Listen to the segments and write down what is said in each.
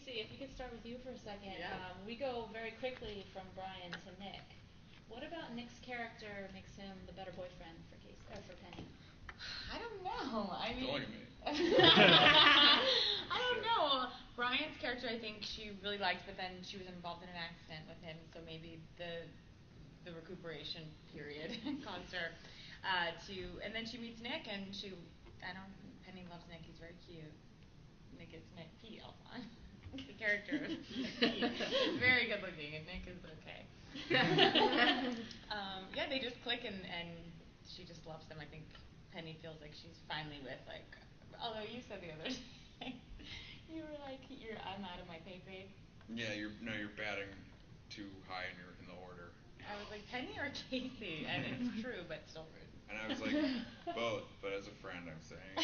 Casey, if we could start with you for a second. Yeah. We go very quickly from Brian to Nick. What about Nick's character makes him the better boyfriend for for Penny? I don't know. I mean, I don't Sure. know. Brian's character, I think she really liked, but then she was involved in an accident with him, so maybe the recuperation period caused her and then she meets Nick, and Penny loves Nick. He's very cute. Nick is Nick P. Alphon. The character is very good looking, and Nick is okay. Yeah, they just click, and she just loves him. I think Penny feels like she's finally with, like, although you said the other day, you were like, I'm out of my pay grade. Yeah, you're batting too high in the order. I was like, Penny or Casey, and it's true, but still rude. And I was like, both, but as a friend, I'm saying.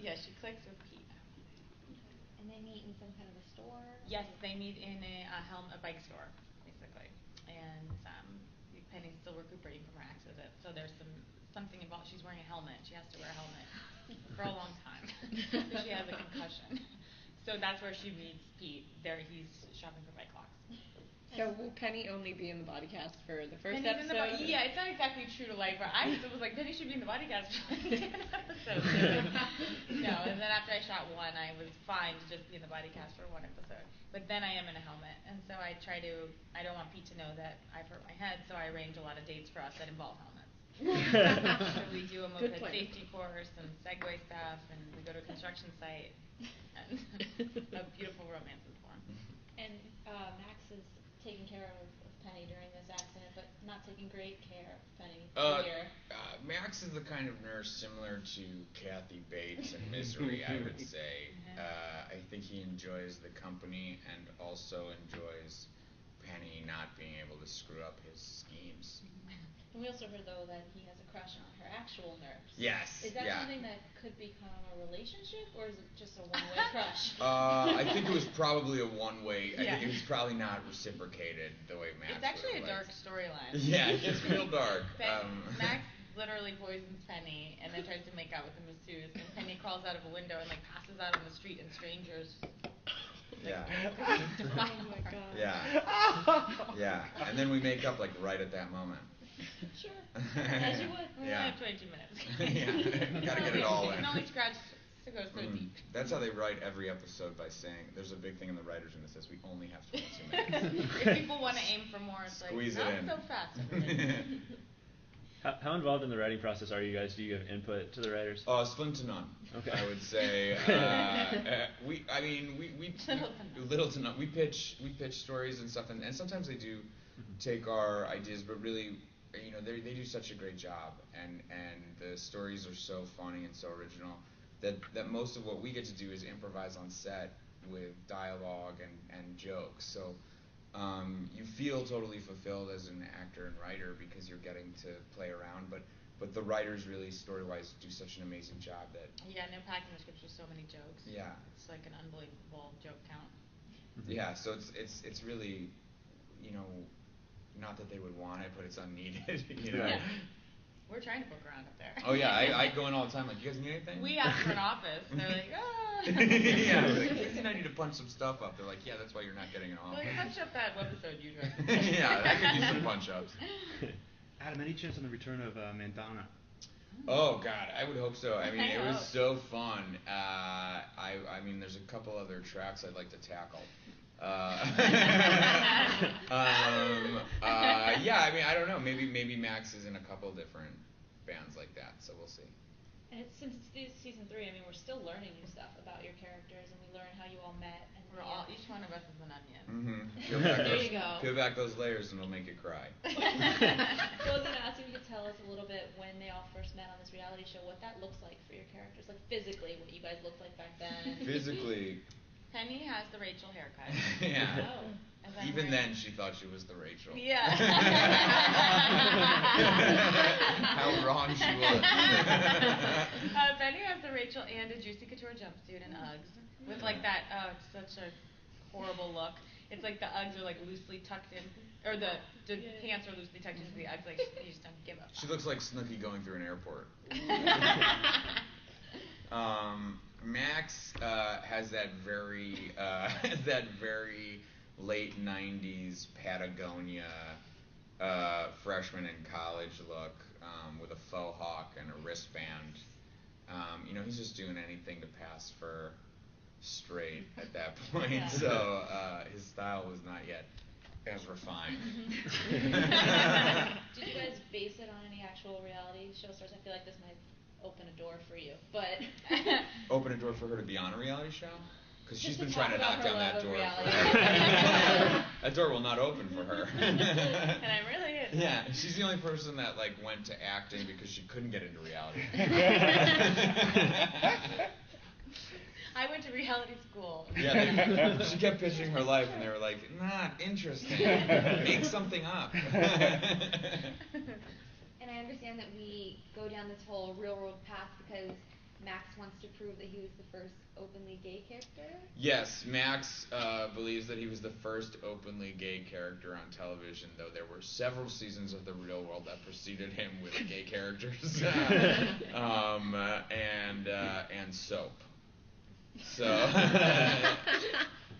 Yeah, she clicks with Pete. And they meet in some kind of a store? Yes, they meet in a bike store, basically. And Penny's still recuperating from her accident, so there's something involved. She's wearing a helmet. She has to wear a helmet for a long time. So she has a concussion. So that's where she meets Pete. There, he's shopping for bike locks. So will Penny only be in the body cast for the first Penny's episode? Yeah, it's not exactly true to life. But I was like, Penny should be in the body cast for like 10 episodes. No, and then after I shot one, I was fine to just be in the body cast for one episode. But then I am in a helmet, and so I don't want Pete to know that I've hurt my head, so I arrange a lot of dates for us that involve helmets. So we do a moped safety course and Segway stuff, and we go to a construction site, and a beautiful romance is born. And Max is taking care of Penny during this accident, but not taking great care of Penny here. Max is the kind of nurse similar to Kathy Bates in Misery, I would say. I think he enjoys the company and also enjoys Penny not being able to screw up his schemes. And we also heard, though, that he has a crush on her actual nurse. Yes. Is that something that could become a relationship, or is it just a one-way crush? I think it was probably a one-way. Yeah. I think it was probably not reciprocated the way Max. It's actually a dark storyline. Yeah, it gets real dark. Max literally poisons Penny and then tries to make out with the masseuse, and Penny crawls out of a window and like passes out on the street, and strangers. Yeah. Oh my god. Yeah. Yeah, and then we make up like right at that moment. Sure. As you would. We only have 22 minutes. Yeah. Gotta get it all in. You can only scratch to go so deep. That's how they write every episode, by saying there's a big thing in the writers' room that says we only have 22 minutes. If people want to aim for more, it's Squeeze like, it in. not so fast, everybody. How involved in the writing process are you guys? Do you have input to the writers? Slim to none. Okay. I would say we little to none. We pitch stories and stuff, and sometimes they do take our ideas, but really, they do such a great job, and the stories are so funny and so original that most of what we get to do is improvise on set with dialogue and jokes. So you feel totally fulfilled as an actor and writer because you're getting to play around, but the writers really, story-wise, do such an amazing job that. Yeah, and they're packing the scripts with so many jokes. Yeah. It's like an unbelievable joke count. Yeah, so it's really, not that they would want it, but it's unneeded. Yeah. We're trying to book around up there. Oh yeah, I go in all the time. Like, you guys need anything? We ask for an office. They're like, ah. Yeah, like, I need to punch some stuff up. They're like, yeah, that's why you're not getting an office. Like, punch up that webisode you tried. Yeah, I could use some punch ups. Adam, any chance on the return of Mandana? Oh God, I would hope so. I mean, it was hope. so fun. I mean, there's a couple other tracks I'd like to tackle. Yeah, I mean, I don't know. Maybe Max is in a couple different bands like that, so we'll see. And since it's season 3, I mean, we're still learning new stuff about your characters, and we learn how you all met. And Each one of us is an onion. Mm-hmm. There you go. Peel back those layers, and it'll make you cry. So I was going to ask if you could tell us a little bit when they all first met on this reality show, what that looks like for your characters, like physically, what you guys looked like back then. Physically. Penny has the Rachel haircut. Yeah. Oh. Even then, she thought she was the Rachel. Yeah. How wrong she was. Penny has the Rachel and a Juicy Couture jumpsuit and Uggs with like that. Oh, it's such a horrible look. It's like the Uggs are like loosely tucked in, or the pants are loosely tucked into the Uggs. Like you just don't give a fuck. She looks like Snooki going through an airport. Max has that very late '90s Patagonia freshman in college look with a faux hawk and a wristband. He's just doing anything to pass for straight at that point. Yeah. So his style was not yet as refined. Did you guys base it on any actual reality show stars? I feel like this might open a door for you, but Open a door for her to be on a reality show? Because she's Just been to trying to talk knock about down her that love of door. reality. That door will not open for her. And I'm really in. Yeah, she's the only person that went to acting because she couldn't get into reality. I went to reality school. Yeah, she kept pitching her life, and they were like, "Not interesting. Make something up." And I understand that we go down this whole real world path because Max wants to prove that he was the first openly gay character. Yes, Max believes that he was the first openly gay character on television, though there were several seasons of The Real World that preceded him with gay characters, and soap. So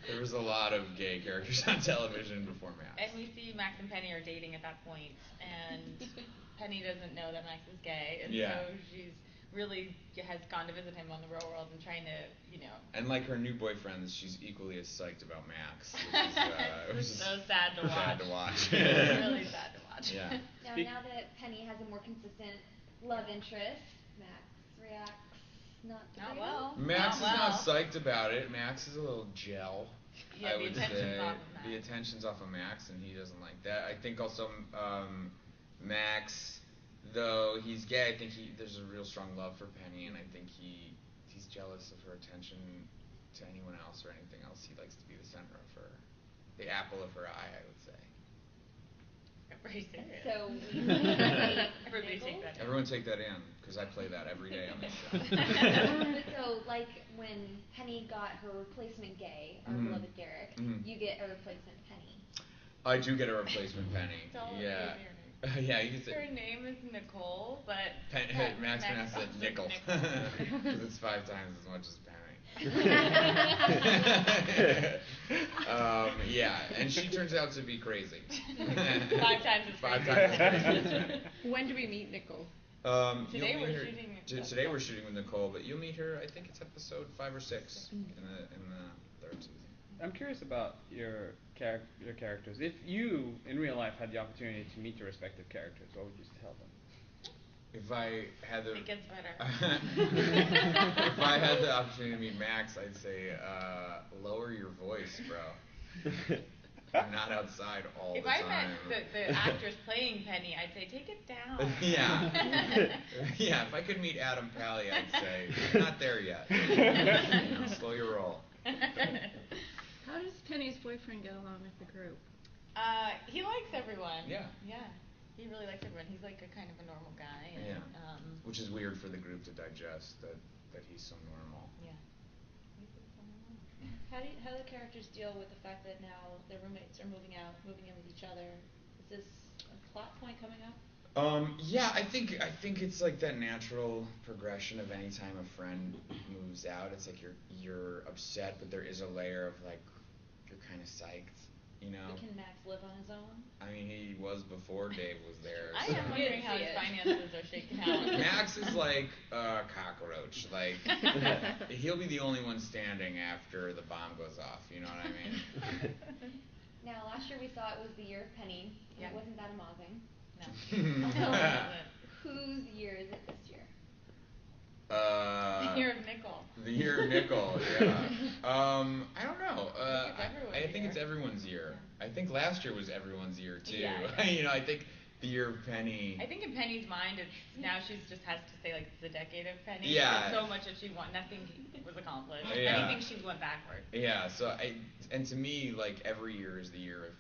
there was a lot of gay characters on television before Max. And we see Max and Penny are dating at that point, and Penny doesn't know that Max is gay, and Yeah. so she's really has gone to visit him on The Real World and trying to, And like her new boyfriend, she's equally as psyched about Max. Which is so sad to watch. Sad to watch. Really sad to watch. Yeah. Now that Penny has a more consistent love interest, Max reacts not Not great. well. Max Not is not well. psyched about it. Max is a little gel. Yeah, I the would attention's say off of Max. the attention's off of Max, and he doesn't like that. I think also Max, though he's gay, I think there's a real strong love for Penny, and I think he's jealous of her attention to anyone else or anything else. He likes to be the center of her, the apple of her eye, I would say. Very serious. So Everybody take that. Everyone take that in, because I play that every day on this show. But so, like when Penny got her replacement gay, our Mhm. beloved Derek, Mhm. you get a replacement Penny. I do get a replacement Penny. Don't Yeah. use Yeah, you can say. Her name is Nicole, but Max pronounced it nickel, Nickel. because it's 5 times as much as Penny. Yeah, and she turns out to be crazy. 5 times as 5 crazy. times as crazy. When do we meet Nicole? Today You'll meet we're her- shooting Today we're shooting with Nicole, but you'll meet her. I think it's episode 5 or 6 in the 3rd season. I'm curious about your characters. If you, in real life, had the opportunity to meet your respective characters, what would you tell them? If I had the It gets better. if I had the opportunity to meet Max, I'd say lower your voice, bro. I'm not outside all If the I time. met the actress playing Penny, I'd say take it down. Yeah. Yeah, if I could meet Adam Pally, I'd say, not there yet. Slow your roll. How does Penny's boyfriend get along with the group? He likes everyone. Yeah. Yeah. He really likes everyone. He's like a kind of a normal guy. And, Yeah. Which is weird for the group to digest, that he's so normal. Yeah. How do the characters deal with the fact that now their roommates are moving in with each other? Is this a plot point coming up? Yeah, I think it's like that natural progression of any time a friend moves out. It's like you're upset, but there is a layer of like you're kind of psyched, you know. But can Max live on his own? I mean, he was before Dave was there. I so- am wondering how his finances are shaken out. Max is like a cockroach. Like he'll be the only one standing after the bomb goes off. You know what I mean? Now, last year we saw it was the year of Penny. Yeah. It wasn't that amazing. No. Whose year is it this year? The year of Nickel. The year of Nickel, yeah. I don't know. I I think think it's everyone's it's year. everyone's year. I think last year was everyone's year too. Yeah. I think the year of Penny. I think in Penny's mind, it's now she's just has to say like the decade of Penny. Yeah. There's so much that she won, nothing was accomplished. Yeah. Anything she went backward. Yeah. And to me, like every year is the year of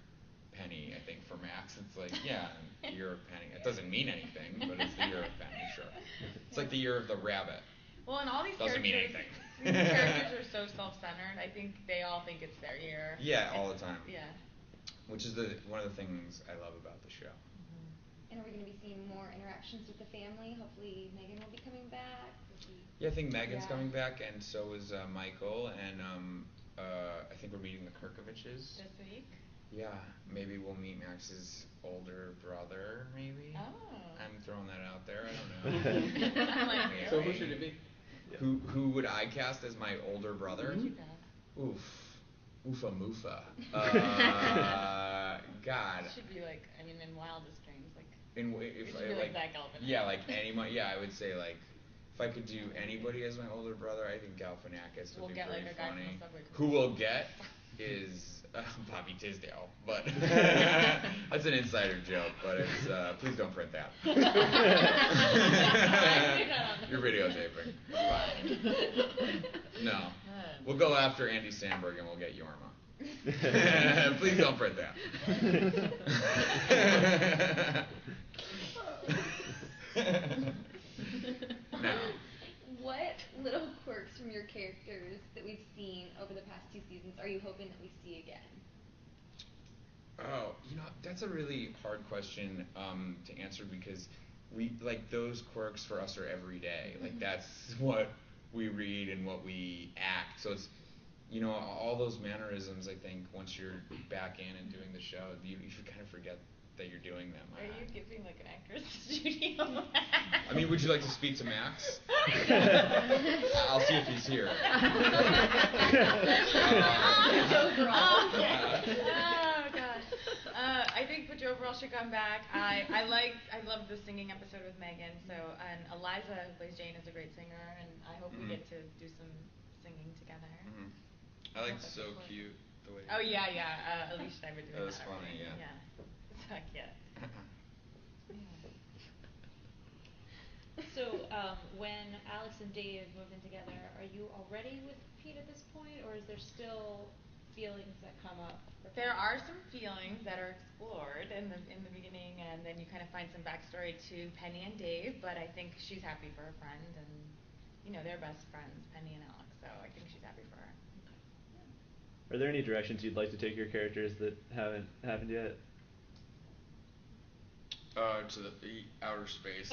Penny. I think for Max, it's like the year of Penny. It doesn't mean anything, but it's the year of Penny, sure. It's like the year of the rabbit. Well, and all these Doesn't mean characters, anything. these characters are so self-centered. I think they all think it's their year. Yeah, all the time. Yeah. Which is one of the things I love about the show. And are we gonna be seeing more interactions with the family? Hopefully Megan will be coming back. Yeah, I think Megan's Yeah. coming back, and so is Michael, and I think we're meeting the Kirkoviches. This week. Yeah, maybe we'll meet Max's older brother, maybe. Oh. I'm throwing that out there. I don't know. I'm like, So really? who should it be? Who would I cast as my older brother? Who'd you cast? Oof. Oofa Moofa. God. It should be like, I mean, in wildest dreams, like. If It should I, be like Zach Galifianakis. yeah, like I would say like if I could do anybody as my older brother, I think Galifianakis would We'll be get, pretty like, a guy from funny. the Subway Who commercial. we'll get is Bobby Tisdale, but that's an insider joke. But it's please don't print that. You're videotaping. Fine. No, we'll go after Andy Samberg and we'll get Yorma. Please don't print that. Now, What little quirks from your characters that we've seen over the past 2 seasons are you hoping that we see again? oh, that's a really hard question to answer because we like those quirks for us are every day. Like that's what we read and what we act. So it's all those mannerisms. I think once you're back in and doing the show, you kind of forget that you're doing them. Are you giving like an actress studio? I mean, would you like to speak to Max? I'll see if he's here. Oh gosh. I think Butch Overall should come back. I love the singing episode with Megan. So and Eliza, who plays Jane, is a great singer, and I hope we get to do some singing together. Mm-hmm. I like So Cute the way. Oh yeah, yeah. Alicia and I were doing That was that funny, already. yeah. So cute. So, when Alex and Dave move in together, are you already with Pete at this point, or is there still feelings that come up? There are some feelings that are explored in the beginning, and then you kind of find some backstory to Penny and Dave. But I think she's happy for her friend, and they're best friends, Penny and Alex. So I think she's happy for her. Are there any directions you'd like to take your characters that haven't happened yet? To the outer space.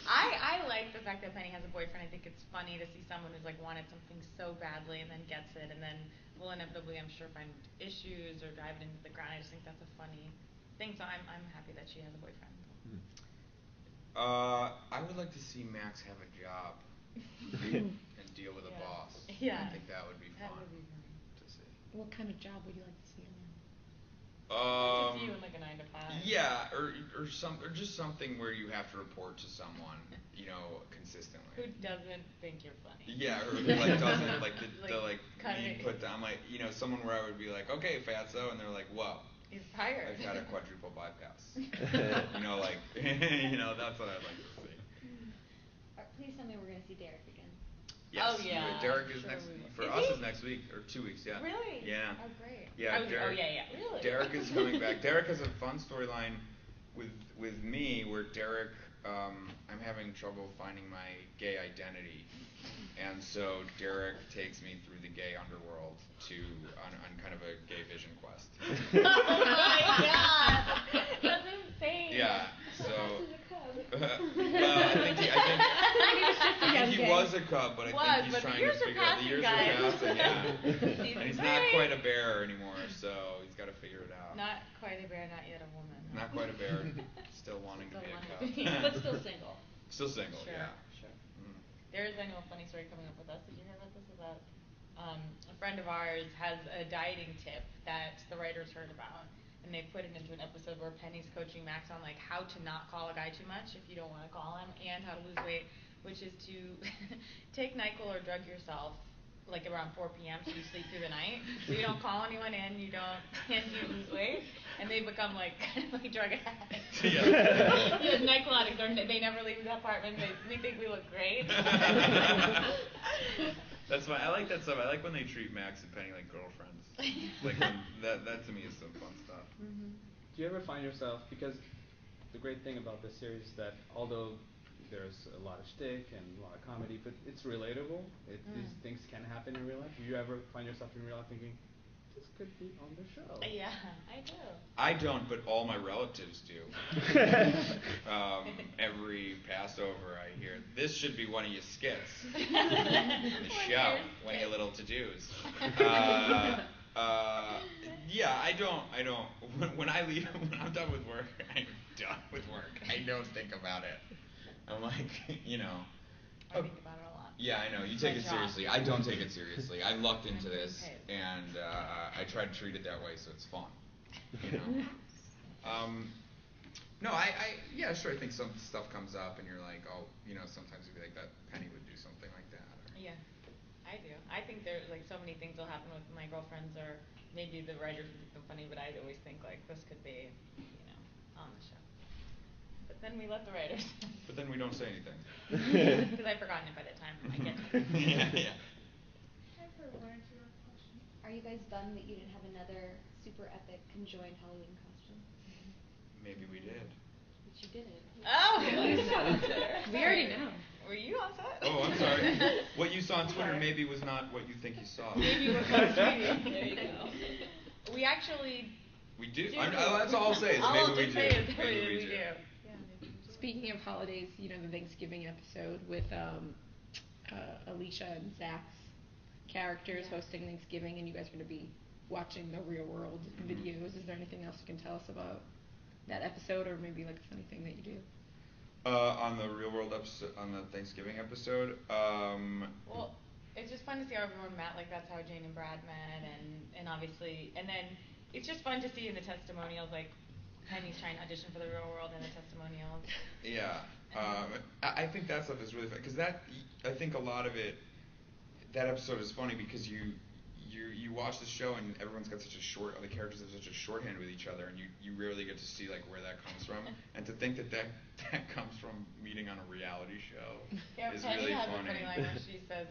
I like the fact that Penny has a boyfriend. I think it's funny to see someone who's like wanted something so badly and then gets it, and then will inevitably, I'm sure, find issues or drive it into the ground. I just think that's a funny thing. So I'm happy that she has a boyfriend. I would like to see Max have a job and deal with a boss. Yeah. I think that would be fun. That would be funny. To see. What kind of job would you like to see him in? Just you in like a 9 to 5. Yeah, or just something where you have to report to someone, consistently. Who doesn't think you're funny? Yeah, or who like doesn't like the cut lead it. put down someone where I would be like, okay, fatso, and they're like, whoa, He's fired. I've had a quadruple bypass. That's what I'd like to see. Please tell me we're gonna see Derek again. Yes, Oh, yeah, Derek is sure next we will. for Is us he? is next week or 2 weeks. Yeah. Really? Yeah. Oh, great. Yeah, Derek. Oh, yeah. Really? Derek is coming back. Derek has a fun storyline with me where Derek, I'm having trouble finding my gay identity, and so Derek takes me through the gay underworld on kind of a gay vision quest. Oh my god, that's insane. Yeah. So. This is a cub. Well, I think he was a cub, but I think he's trying to figure out the years are passing. Yeah. And he's not quite a bear anymore, so he's got to figure it out. Not quite a bear, not yet a woman. Not quite a bear, still wanting to be a cub. But still single. Still single, Sure, yeah. sure. There is, I know, a funny story coming up with us. Did you hear about this? About a friend of ours has a dieting tip that the writers heard about, and they put it into an episode where Penny's coaching Max on like how to not call a guy too much if you don't want to call him, and how to lose weight, which is to take NyQuil or drug yourself like around 4 p.m. so you sleep through the night, so you don't call anyone in, and you lose weight, and they become like kind of like drug addicts. Yeah. NyQuil addicts they never leave the apartment. We think we look great. That's why I like that stuff. I like when they treat Max and Penny like girlfriends. Like that to me is some fun stuff. Mm-hmm. Do you ever find yourself, because the great thing about this series is that although there's a lot of shtick and a lot of comedy, but it's relatable. These things can happen in real life. Do you ever find yourself in real life thinking, this could be on the show. Yeah, I do. I don't, but all my relatives do. Every Passover, I hear this should be one of your skits in the show. One of your little to-dos. Yeah, I don't. When I leave, when I'm done with work, I'm done with work. I don't think about it. I'm like, you know. I think about it a lot. Yeah, I know. You It's take my it job. seriously. I don't take it seriously. I lucked into I'm this, getting paid. and I try to treat it that way, so it's fun. You know. No, yeah, sure. I think some stuff comes up, and you're like, oh, you know, sometimes you'd be like, that Penny would do something like that. Or, Yeah, I do. I think there like so many things will happen with my girlfriends, or maybe the writers would think them funny, but I always think like this could be, you know, on the show. But then we let the writers. But then we don't say anything. Because I've forgotten it by the time I get to it. Yeah. I have one or two more questions. Are you guys bummed that you didn't have another super epic conjoined Halloween costume? Maybe we did. But you didn't. Oh, We already know. Were you on set? Oh, I'm sorry. What you saw on Twitter maybe was not what you think you saw. Maybe what was tweeting. There you go. We actually. We do. do. That's all I'll say is All maybe I'll we just do. say is Maybe we we do. do. Yeah, maybe we do. Speaking of holidays, you know, the Thanksgiving episode with Alicia and Zach's characters Yeah. hosting Thanksgiving, and you guys are going to be watching the real world videos. Is there anything else you can tell us about that episode, or maybe like a funny thing that you do? On the real world episode, on the Thanksgiving episode, Well, it's just fun to see how everyone met. Like that's how Jane and Brad met, and obviously, and then it's just fun to see in the testimonials, like Penny's trying to audition for the real world in the testimonials. yeah. I think that stuff is really fun because I think a lot of it, that episode is funny because you watch the show and everyone's got such a the characters have such a shorthand with each other, and you rarely get to see like where that comes from, and to think that comes from meeting on a reality show Yeah, is Penny really has funny. a funny line where she says,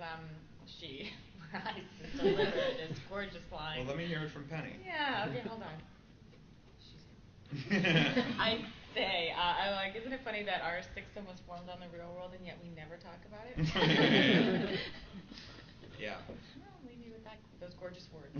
I deliver this gorgeous line. Well, let me hear it from Penny. Yeah, okay, hold on. I say, I'm like, isn't it funny that our system was formed on the real world and yet we never talk about it? Yeah. Well, leave you with those gorgeous words.